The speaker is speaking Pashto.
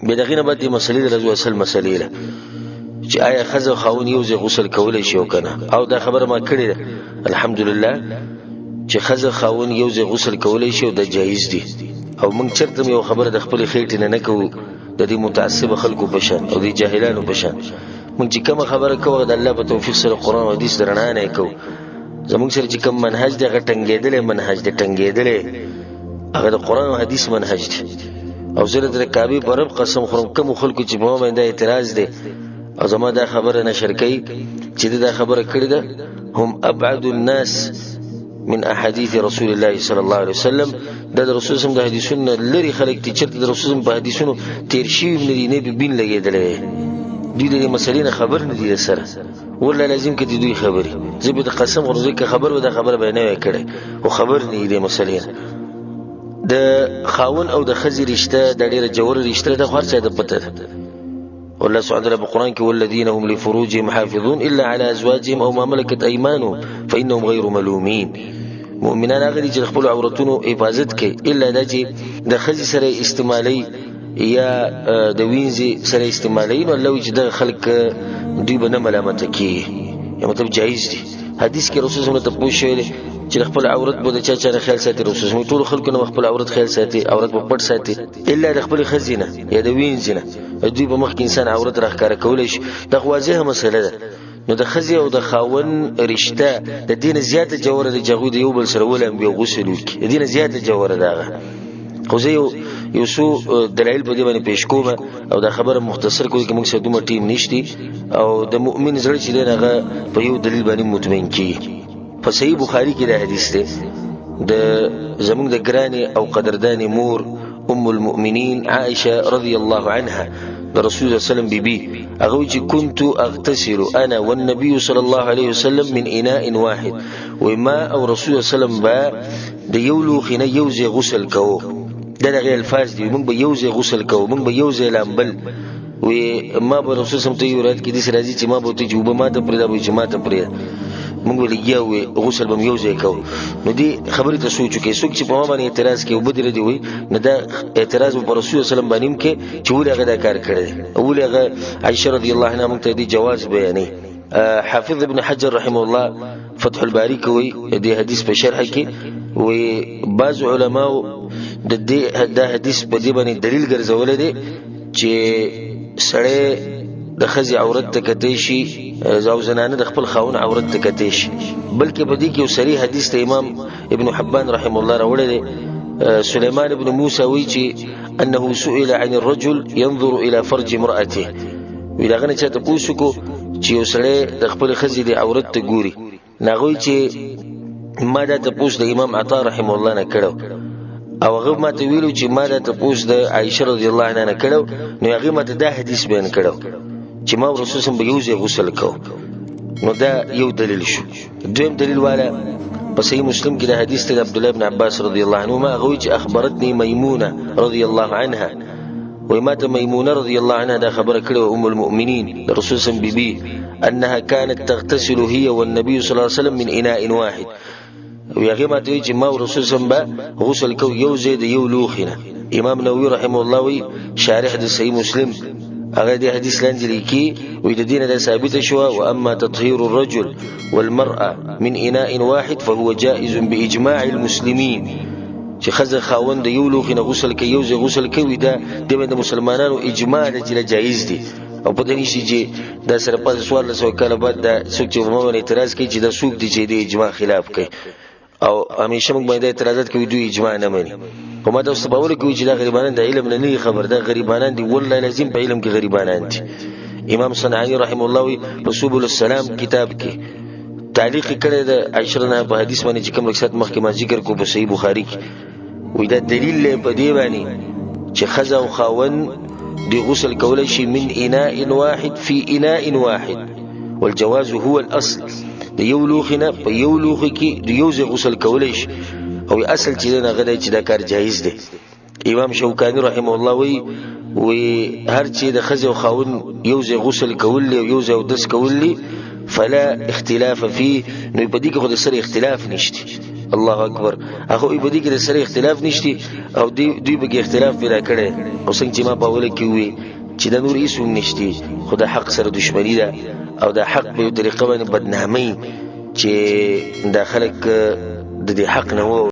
به دغه نه بعد مسلې د رسول اصل مسلې ده چې آیا خزه خاون یو ځای غسل کولای شي او کنه. او دا خبره ما کړې ده الحمدلله چې خزه خاون یو ځای غسل کولای شي او د جایز دي. او موږ چرته یو خبره د خپل خېټې نه کوو د دې متعصب خلکو په شان او د جاهلانو په شان. موږ چې کوم خبره کوو د الله په توفیق سره قران او حدیث درنه نه کوو. زموږ سره چې کوم منهج دی هغه ټنګېدلې منهج دی ټنګېدلې هغه د قران او حدیث منهج دی. او زه د کعبه پر رب قسم خورم کوم خلکو چې په ما باندې اعتراض دی او زما دا خبره نشر کوي چې دا خبره کړې ده هم ابعد الناس من احاديث رسول الله صلى الله عليه وسلم. دا رسول الله د حدیثونو لري خلک چې د رسول الله په حدیثونو تیر شي نه به بین لګیدلې دوی د مسلې خبر نه دي سره ولا لازم کې دوی خبري زه به د قسم غرض کې خبر و دا خبره به نه کړي او خبر نه دي مسلې د خاون او د خزي رشتہ د ډیره جوړ رشتہ د خرڅه د پته والله سبحانه وتعالى بالقرآن کې والذین هم لفروجهم حافظون الا على ازواجهم او ما ملكت ايمانهم فانهم غير ملومين. مؤمنان هغه چې خپل عورتونو حفاظت کوي الا د چې د خزي سره استعمالي یا د وینځي سره استعمالي نو الله چې د خلق دوی به نه ملامت کوي یا مطلب جایز دي. حدیث کې رسول الله ته پوښتنه چې خپل عورت به د چا خیال ساتي. رسول الله ټول خلکو نه خپل عورت خیال ساتي عورت په پټ ساتي الا د خپل خزینه یا د وینځنه دوی په مخ کې انسان عورت راخاره کولای شي. دا واضحه مسله ده. نو د خزي او د خاون رشتہ د دین زیاته جوړه د جغو د یو بل سره ولهم به غسل وکي د دین زیاته جوړه ده. خو زه یو څو دلایل په دې باندې پیش کوم او دا خبره مختصر کوم چې موږ سره دومره ټیم نشتی او د مؤمن زړه چې دغه په یو دلیل باندې مطمئن کی. په صحیح بخاری کې دا حدیث دی د زموږ د ګرانی او قدردانی مور ام المؤمنین عائشه رضی الله عنها د رسول الله صلی الله علیه وسلم بیبي هغه چې كنت اغتسل انا والنبي صلى الله عليه وسلم من اناء واحد وما او رسول الله صلی الله علیه وسلم با د یو لوخینه یو ځای غسل کوو. دا غیر الفاظ دی موږ به یو ځای غسل کوو موږ به یو ځای لامبل و ما به رسول سم ته یو رات کې د سراجي چې ما به ته جوبه ما ته پرې دا به چې ما ته پرې موږ ولګیاو غسل به یو ځای کوو. نو دې خبرې ته سوچو کې څوک چې په ما باندې اعتراض کوي وبدره دی وي نه دا اعتراض په رسول الله سلام باندې کې چې ولغه دا کار کړی ولغه عائشه رضی الله عنها موږ ته دې جواز بیانې. حافظ ابن حجر رحمه الله فتح الباری کوي دې حدیث په شرح کې و بعض علما د دې دا حدیث په دې باندې دلیل ګرځول دي چې سړی د خزي عورت ته کته شي او زنانه د خپل خاون عورت ته کته شي. بلکې په دې کې یو صریح حدیث ته امام ابن حبان رحم الله راوړی دی. سليمان ابن موسى وی چې انه سئل عن الرجل ينظر الى فرج امراته ویلغه چې ته پوښتنه چې یو سړی د خپل خزي د عورت ته ګوري ناغوي چې ما دا ته پوښتنه د امام عطا رحم الله نه کړو او هغه ماته ویلو چې ما دا ته پوښتنه د عائشه رضی الله عنها نه کړو نو هغه ماته دا حدیث بیان کړو چې ما رسول الله به یوځای غسل کو. نو دا یو دلیل شو. دویم دلیل والا په صحیح مسلم کې د حدیث ته عبد الله بن عباس رضی الله عنهما هغه چې اخبرتني ميمونه رضی الله عنها ومات ميمونه رضی الله عنها دا خبره کړې ام المؤمنین رسول الله بیبي انها كانت تغتسل هي والنبي صلى الله عليه وسلم من اناء واحد ویغه ماته چې ما رسول الله به غسل کو یو زید یو لوخنه. امام نووي رحم الله وی شارح د صحیح مسلم هغه دې حدیث لاندې لیکي وې د دین د ثابت شو او اما تطهير الرجل والمرأة من اناء واحد فهو جائز باجماع المسلمين. چې خزه خاوند یو لوخنه غسل کوي یو ځای غسل کوي دا د مسلمانانو اجماع دی جایز دي. او په دې شي چې دا سره په سوال له کله بعد دا څوک چې مو اعتراض کوي چې دا څوک دي چې د اجماع خلاف کوي او همیشه موږ باندې اعتراضات کوي دوی اجماع نه مانی. کومه تاسو په وړو کې چې دا غریبانان د علم نه نه خبر دا غریبانان دي والله لازم په علم کې غریبانان دي. امام صنعانی رحم الله په سبل السلام کتاب کې تعلیق کړی د عشرنا په حدیث باندې چې کوم رخصت مخکې ما ذکر کو په صحیح بخاری کې وې دا دلیل په دې باندې چې خزه او خاون دی غسل کولای شي من اناء واحد في اناء واحد والجواز هو الاصل. د یو لوخنه په یو لوخ کې د یو ځای غسل کولای شي او اصل چې نه غدا چې دا کار جایز دی. امام شوکانی رحم الله وی هر چې د خزه او خاون یو ځای غسل کول او یو ځای دس کول فلا اختلاف فيه نو په دې کې خو د سره اختلاف نشته الله اکبر. هغه په دې کې سره اختلاف نشتی او دوی به اختلاف پیدا کړي او څنګه چې ما په اوله کې وی چې د نور هیڅ نشتی خو د حق سره دښمنی ده او د حق په طریقه باندې بدنامي چې د خلک د دې حق نه